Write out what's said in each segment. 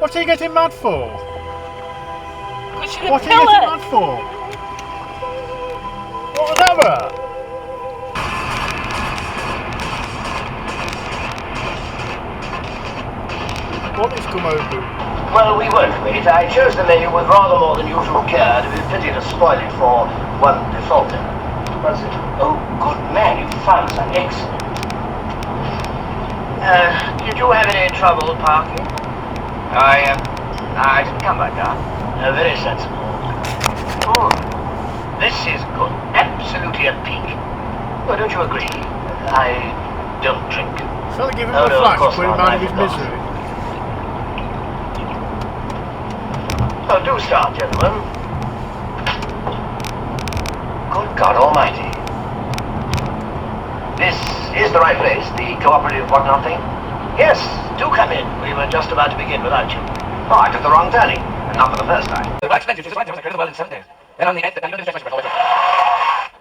What are you getting mad for? What are you getting mad for? What was that about? What is come over? Well, we won't wait. I chose the menu with rather more than usual care. It would be pity to spoil it for one defaulter. Was it? Oh, good man, you found some excellent. Did you have any trouble parking? I didn't come back down. Very sensible. Oh, this is good. Absolutely a peak. Well, don't you agree? I don't drink. Shall I give him a flash, put him out of his misery? Oh, do start, gentlemen. Good God Almighty. This is the right place, the cooperative whatnot thing? Yes, do come in. We were just about to begin without you. Oh, I took the wrong turning, and not for the first time. The right expensive, I created the world in 7 days. Then on the 8th, you don't do the voice. Do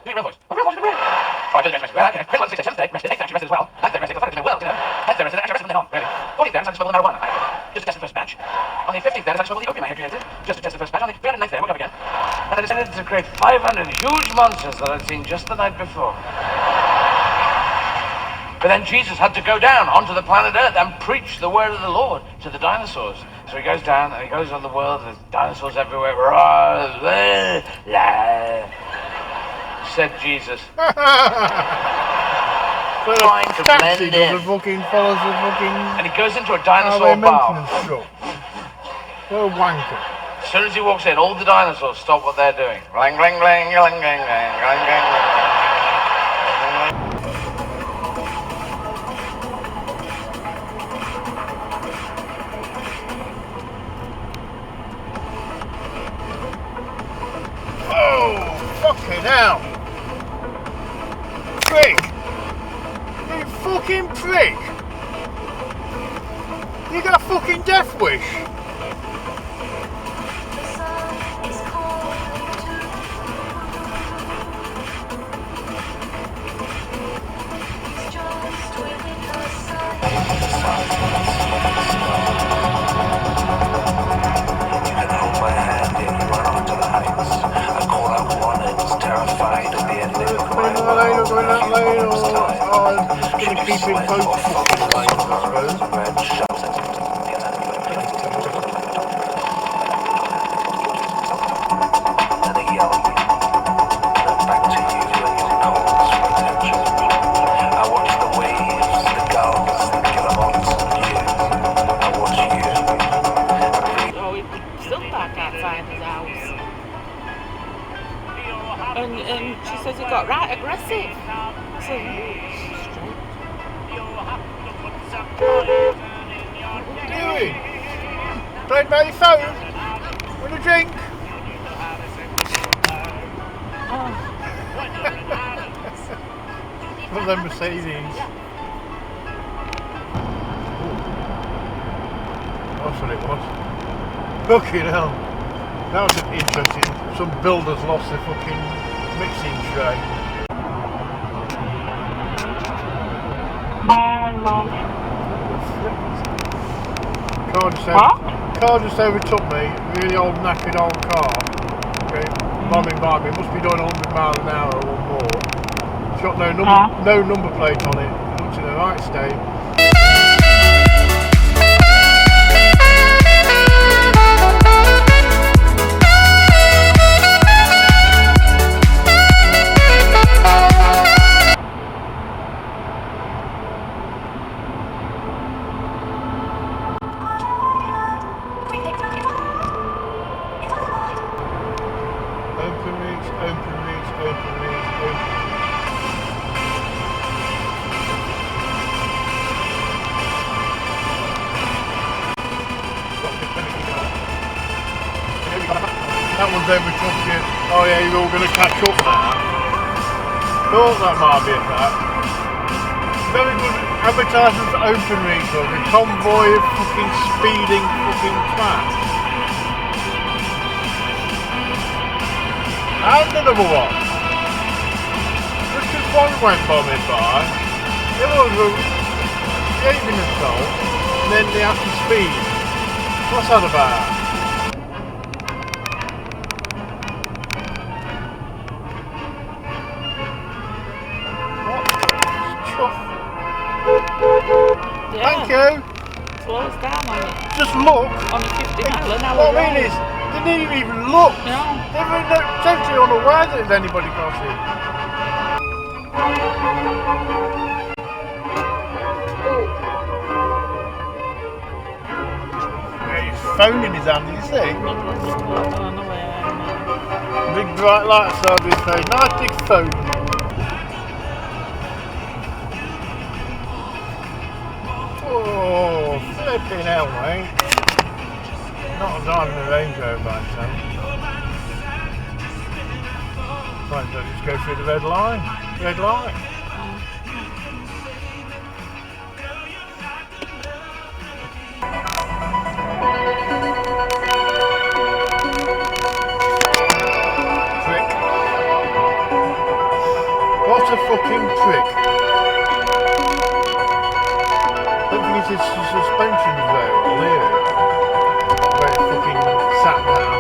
your real voice. Oh, real voice, real. Oh, I did the well, okay. Chris 6th, 7th day, rested, 8th, rested as well. 9th day, rested, the 5th day, well, you know. 10th day, rested, actually rested from then on, really. 14th day, I decided to smoke the marijuana. Just to test the first batch. On the 15th day, I decided to smoke the opium I had created. Just to test the first batch. On the 309th day, I woke up again. And I decided to create 500 huge monsters that I'd seen just the night before. But then Jesus had to go down onto the planet Earth and preach the word of the Lord to the dinosaurs. So he goes down and he goes on the world, there's dinosaurs everywhere. Said Jesus. Trying to blend in. And he goes into a dinosaur bar. What a wanker. As soon as he walks in, all the dinosaurs stop what they're doing. Ring, ring, ring, ring, ring, ring, ring, ring. Fucking hell! Prick! You fucking prick! You got a fucking death wish! Keep him focused on the lane, I suppose. And she says he got right aggressive. So, What are you doing? Playing by your phone? Want a drink? One of them Mercedes. That's what it was. Fucking hell. That was interesting. Some builders lost their fucking mixing tray. Car just overtook me, really old knackered old car. Okay, bombing by me, must be doing 100 miles an hour or more. It's got no number plate on it, it looks in the right state. That one's overtook you. Oh yeah, you're all going to catch up now. Thought that might be a fact. Very good advertisement for Open Reach, a convoy of fucking speeding fucking twats. And another one. Just because one went bombing by, the other was behaving themselves, and then they have to speed. What's that about? What? Chuff. Yeah. Thank you. Slows down on it. Just look. On a 50 mile an hour What I mean road. is, they didn't even look. No. They were totally unaware that there's anybody crossing. He's phone in his hand, did you see? Big bright lights on his face. Nice big phone. Oh, flipping hell, mate. Not a dime in the Range Rover by chance. Might as well just go through the red line. Red light. What a fucking prick. I don't think it's his suspension though, here. Where it fucking sat down.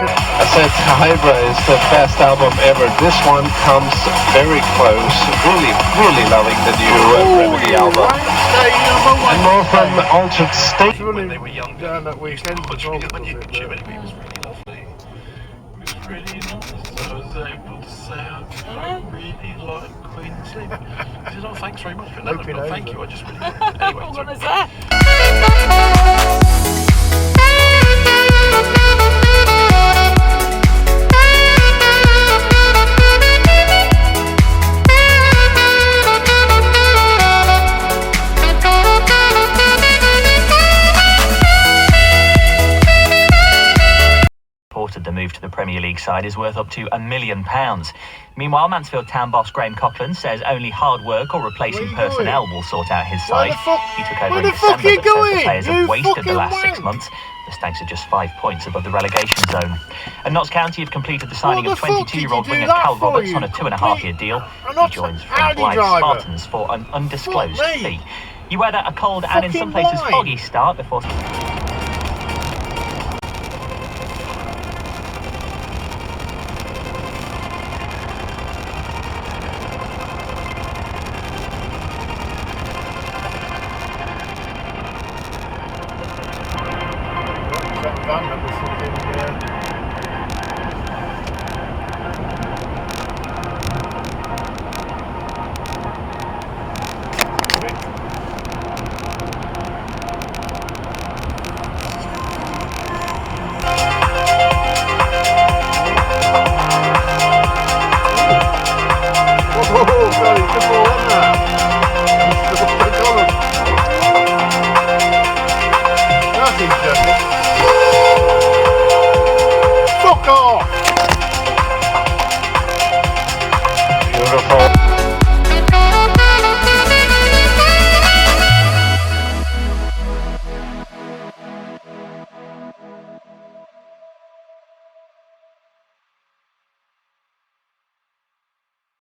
I said Hybra is the best album ever. This one comes very close. Really, really loving the new Remedy album. And more from Altered State. When they were young, down that weekend, it was really lovely. It was really nice. I was able to say I really like Queen Sleep. He said, oh, thanks very much. But no, thank you. I just really like it. Anyway, What was that? The move to the Premier League side is worth up to £1 million. Meanwhile, Mansfield Town boss Graham Coughlin says only hard work or replacing personnel will sort out his side. He took over in December, but says the players have wasted the last 6 months. The Stags are just 5 points above the relegation zone. And Notts County have completed the signing of 22-year-old winger Cal Roberts on a 2.5-year deal. He joins from Blythe Spartans for an undisclosed fee. You weather a cold and in some places foggy start before... Fuck off!